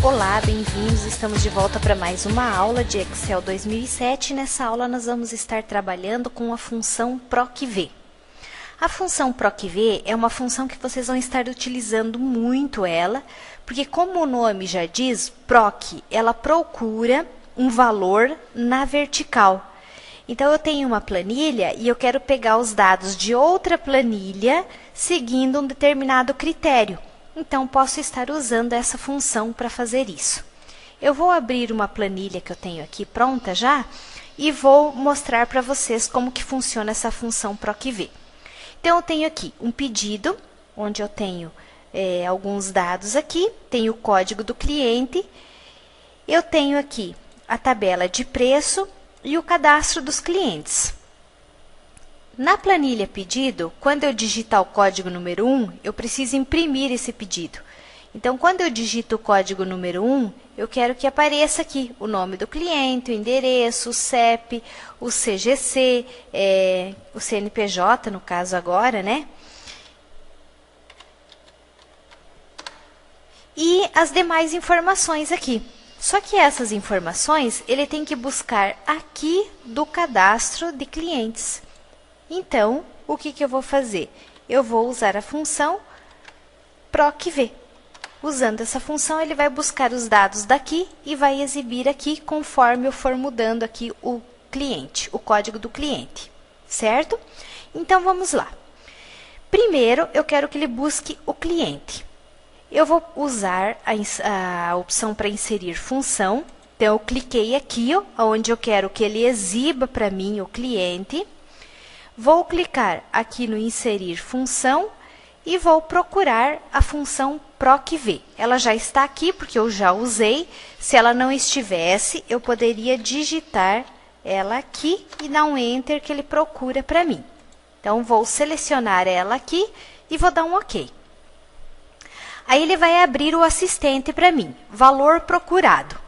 Olá, bem-vindos! Estamos de volta para mais uma aula de Excel 2007. Nessa aula nós vamos estar trabalhando com a função PROC-V. A função PROC-V é uma função que vocês vão estar utilizando muito ela, porque como o nome já diz, PROC, ela procura um valor na vertical. Então, eu tenho uma planilha e eu quero pegar os dados de outra planilha seguindo um determinado critério. Então, posso estar usando essa função para fazer isso. Eu vou abrir uma planilha que eu tenho aqui pronta já e vou mostrar para vocês como que funciona essa função PROC-V. Então, eu tenho aqui um pedido, onde eu tenho alguns dados aqui, tenho o código do cliente, eu tenho aqui a tabela de preço e o cadastro dos clientes. Na planilha pedido, quando eu digitar o código número 1, eu preciso imprimir esse pedido. Então, quando eu digito o código número 1, eu quero que apareça aqui o nome do cliente, o endereço, o CEP, o CGC, o CNPJ, no caso agora, né? E as demais informações aqui. Só que essas informações, ele tem que buscar aqui do cadastro de clientes. Então, o que eu vou fazer? Eu vou usar a função PROC-V. Usando essa função, ele vai buscar os dados daqui e vai exibir aqui conforme eu for mudando aqui o cliente, o código do cliente, certo? Então, vamos lá. Primeiro, eu quero que ele busque o cliente. Eu vou usar a opção para inserir função. Então, eu cliquei aqui, onde eu quero que ele exiba para mim o cliente. Vou clicar aqui no inserir função e vou procurar a função PROC-V. Ela já está aqui porque eu já usei. Se ela não estivesse, eu poderia digitar ela aqui e dar um Enter que ele procura para mim. Então, vou selecionar ela aqui e vou dar um OK. Aí, ele vai abrir o assistente para mim, valor procurado.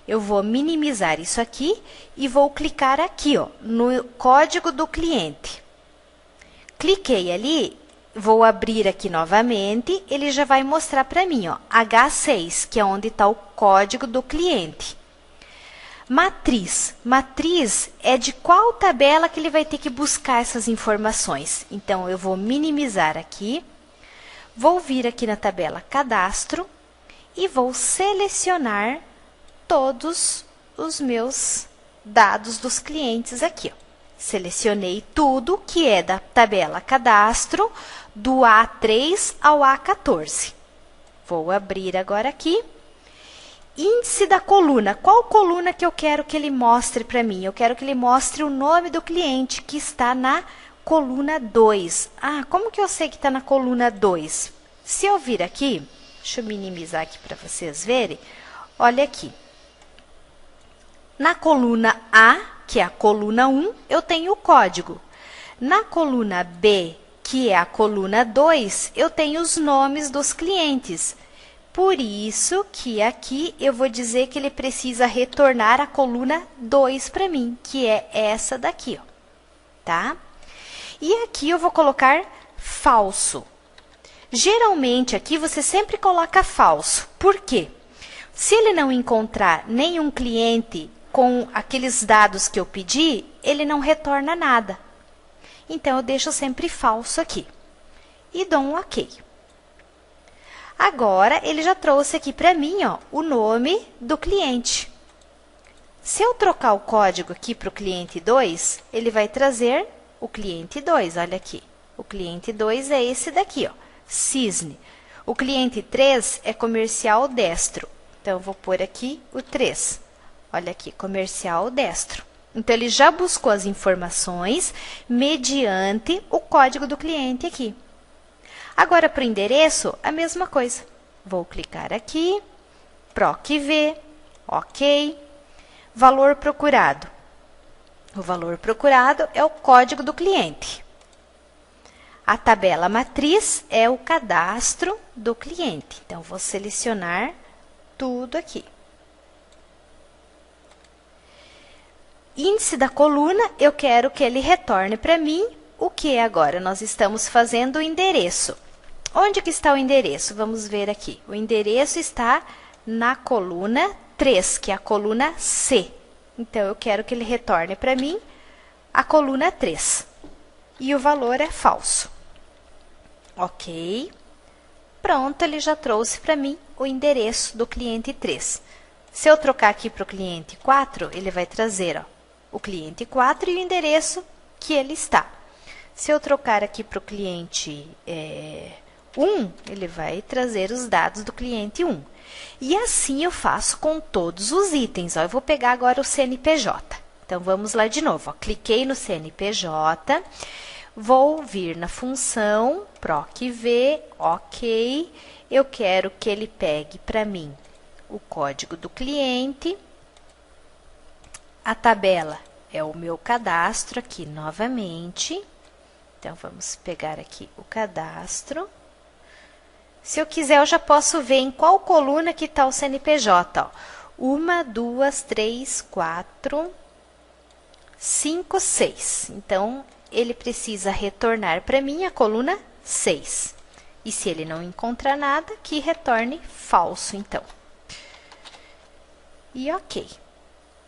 Eu vou minimizar isso aqui e vou clicar aqui, no código do cliente. Cliquei ali, vou abrir aqui novamente, ele já vai mostrar para mim, H6, que é onde está o código do cliente. Matriz. Matriz é de qual tabela que ele vai ter que buscar essas informações. Então, eu vou minimizar aqui, vou vir aqui na tabela cadastro e vou selecionar todos os meus dados dos clientes aqui. Selecionei tudo que é da tabela cadastro, do A3 ao A14. Vou abrir agora aqui. Índice da coluna. Qual coluna que eu quero que ele mostre para mim? Eu quero que ele mostre o nome do cliente que está na coluna 2. Como que eu sei que está na coluna 2? Se eu vir aqui, deixa eu minimizar aqui para vocês verem. Olha aqui. Na coluna A, que é a coluna 1, eu tenho o código. Na coluna B, que é a coluna 2, eu tenho os nomes dos clientes. Por isso que aqui eu vou dizer que ele precisa retornar a coluna 2 para mim, que é essa daqui, tá? E aqui eu vou colocar falso. Geralmente, aqui você sempre coloca falso. Por quê? Se ele não encontrar nenhum cliente com aqueles dados que eu pedi, ele não retorna nada. Então, eu deixo sempre falso aqui. E dou um OK. Agora, ele já trouxe aqui para mim, o nome do cliente. Se eu trocar o código aqui para o cliente 2, ele vai trazer o cliente 2, olha aqui. O cliente 2 é esse daqui, Cisne. O cliente 3 é comercial destro. Então, eu vou pôr aqui o 3. Olha aqui, comercial destro. Então, ele já buscou as informações mediante o código do cliente aqui. Agora, para o endereço, a mesma coisa. Vou clicar aqui, PROC-V, OK. Valor procurado. O valor procurado é o código do cliente. A tabela matriz é o cadastro do cliente. Então, vou selecionar tudo aqui. Índice da coluna, eu quero que ele retorne para mim o que agora? Nós estamos fazendo o endereço. Onde que está o endereço? Vamos ver aqui. O endereço está na coluna 3, que é a coluna C. Então, eu quero que ele retorne para mim a coluna 3. E o valor é falso. Ok. Pronto, ele já trouxe para mim o endereço do cliente 3. Se eu trocar aqui para o cliente 4, ele vai trazer, ó, o cliente 4 e o endereço que ele está. Se eu trocar aqui para o cliente 1, ele vai trazer os dados do cliente 1. E assim eu faço com todos os itens. Ó, eu vou pegar agora o CNPJ. Então, vamos lá de novo. Ó, cliquei no CNPJ, vou vir na função PROC-V, ok. Eu quero que ele pegue para mim o código do cliente. A tabela é o meu cadastro aqui novamente. Então, vamos pegar aqui o cadastro. Se eu quiser, eu já posso ver em qual coluna que está o CNPJ. Ó. 1, 2, 3, 4, 5, 6. Então, ele precisa retornar para mim a coluna 6. E se ele não encontrar nada, que retorne falso, então. E ok.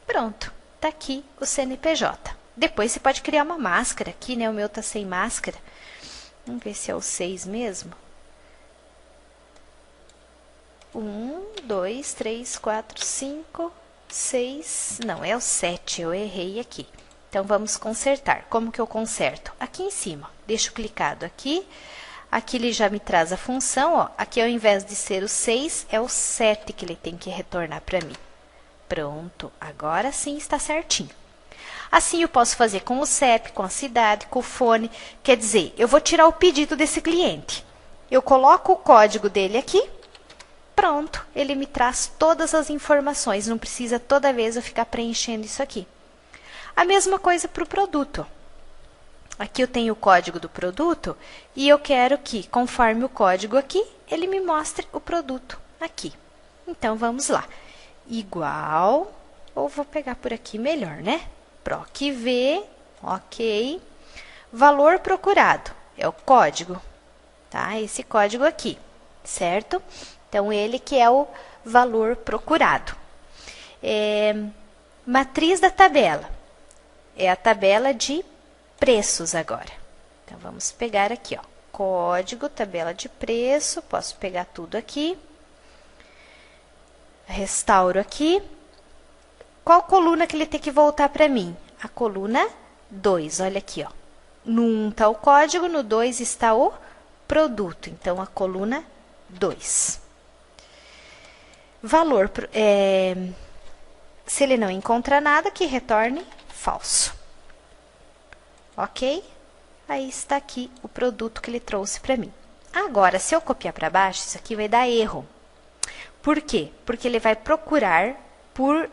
Pronto, está aqui o CNPJ. Depois você pode criar uma máscara aqui, né? O meu está sem máscara. Vamos ver se é o 6 mesmo. 1, 2, 3, 4, 5, 6... Não, é o 7, eu errei aqui. Então, vamos consertar. Como que eu conserto? Aqui em cima, deixo clicado aqui. Aqui ele já me traz a função, ó. Aqui, ao invés de ser o 6, é o 7 que ele tem que retornar para mim. Pronto, agora sim está certinho. Assim, eu posso fazer com o CEP, com a cidade, com o fone. Quer dizer, eu vou tirar o pedido desse cliente. Eu coloco o código dele aqui. Pronto, ele me traz todas as informações. Não precisa toda vez eu ficar preenchendo isso aqui. A mesma coisa para o produto. Aqui eu tenho o código do produto e eu quero que, conforme o código aqui, ele me mostre o produto aqui. Então, vamos lá. Igual, ou vou pegar por aqui melhor, né? PROC-V, ok. Valor procurado, é o código, tá? Esse código aqui, certo? Então, ele que é o valor procurado. Matriz da tabela, é a tabela de preços agora. Então, vamos pegar aqui, ó, código, tabela de preço, posso pegar tudo aqui. Restauro aqui. Qual coluna que ele tem que voltar para mim? A coluna 2, olha aqui, ó. No 1 está o código, no 2 está o produto. Então, a coluna 2. Valor, se ele não encontrar nada, que retorne falso. Ok? Aí está aqui o produto que ele trouxe para mim. Agora, se eu copiar para baixo, isso aqui vai dar erro. Por quê? Porque ele vai procurar por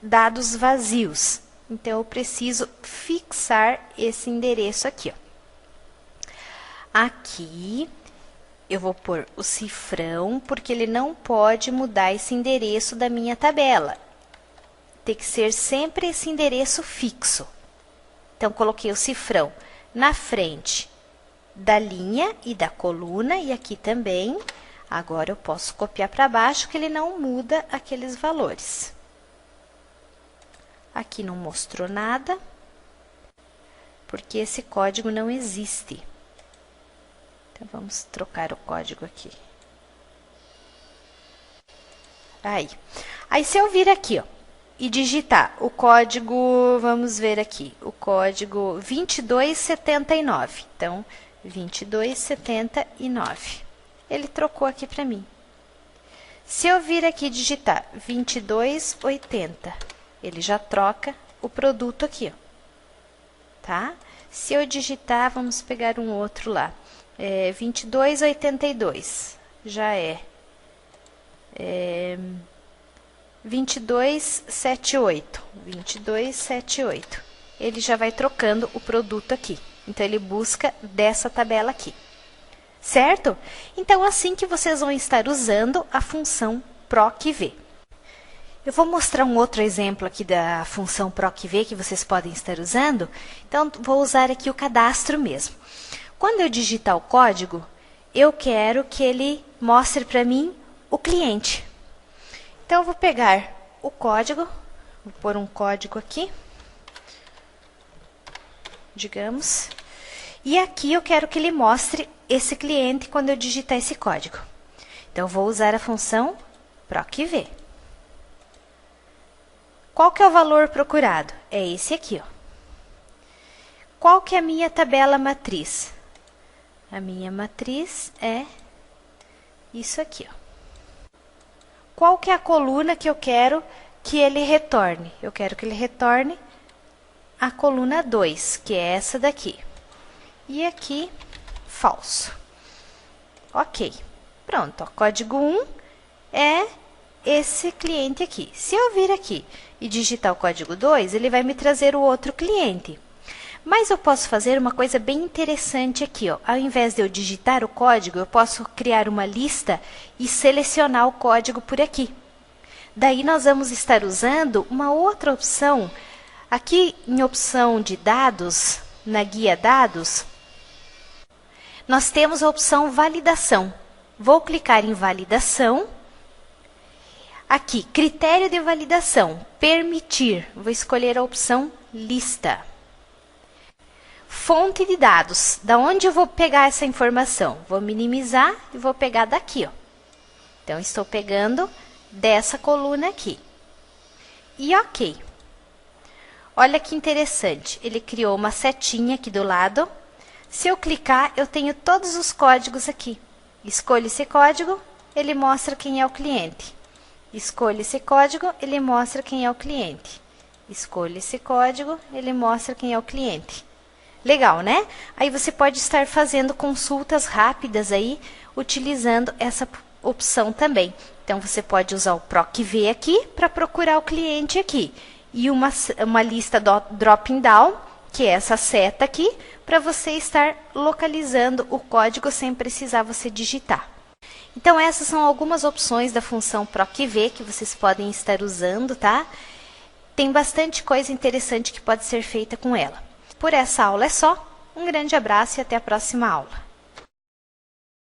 dados vazios. Então, eu preciso fixar esse endereço aqui, ó. Aqui, eu vou pôr o cifrão, porque ele não pode mudar esse endereço da minha tabela. Tem que ser sempre esse endereço fixo. Então, coloquei o cifrão na frente da linha e da coluna, e aqui também. Agora, eu posso copiar para baixo, que ele não muda aqueles valores. Aqui não mostrou nada, porque esse código não existe. Então, vamos trocar o código aqui. Aí, se eu vir aqui, ó, e digitar o código, vamos ver aqui, o código 2279. Então, 2279. Ele trocou aqui para mim. Se eu vir aqui digitar 2280, ele já troca o produto aqui, ó. Tá? Se eu digitar, vamos pegar um outro lá, 2282, já é 2278, 2278. Ele já vai trocando o produto aqui. Então, ele busca dessa tabela aqui. Certo? Então, assim que vocês vão estar usando a função PROC-V. Eu vou mostrar um outro exemplo aqui da função PROC-V que vocês podem estar usando. Então, vou usar aqui o cadastro mesmo. Quando eu digitar o código, eu quero que ele mostre para mim o cliente. Então, eu vou pegar o código, vou pôr um código aqui, digamos, e aqui eu quero que ele mostre esse cliente quando eu digitar esse código. Então, eu vou usar a função procv. Qual que é o valor procurado? É esse aqui, ó. Qual que é a minha tabela matriz? A minha matriz é isso aqui, ó. Qual que é a coluna que eu quero que ele retorne? Eu quero que ele retorne a coluna 2, que é essa daqui. E aqui, falso. Ok. Pronto, ó, código 1 é esse cliente aqui. Se eu vir aqui e digitar o código 2, ele vai me trazer o outro cliente. Mas eu posso fazer uma coisa bem interessante aqui, ó. Ao invés de eu digitar o código, eu posso criar uma lista e selecionar o código por aqui. Daí, nós vamos estar usando uma outra opção. Aqui, em opção de dados, na guia dados, nós temos a opção validação. Vou clicar em validação. Aqui, critério de validação, permitir. Vou escolher a opção lista. Fonte de dados, da onde eu vou pegar essa informação? Vou minimizar e vou pegar daqui, ó. Então, estou pegando dessa coluna aqui. E ok. Olha que interessante, ele criou uma setinha aqui do lado. Se eu clicar, eu tenho todos os códigos aqui. Escolho esse código, ele mostra quem é o cliente. Escolho esse código, ele mostra quem é o cliente. Escolho esse código, ele mostra quem é o cliente. Legal, né? Aí você pode estar fazendo consultas rápidas aí, utilizando essa opção também. Então, você pode usar o procv aqui para procurar o cliente aqui. E uma lista drop down, que é essa seta aqui, para você estar localizando o código sem precisar você digitar. Então, essas são algumas opções da função procv que vocês podem estar usando, tá? Tem bastante coisa interessante que pode ser feita com ela. Por essa aula é só. Um grande abraço e até a próxima aula.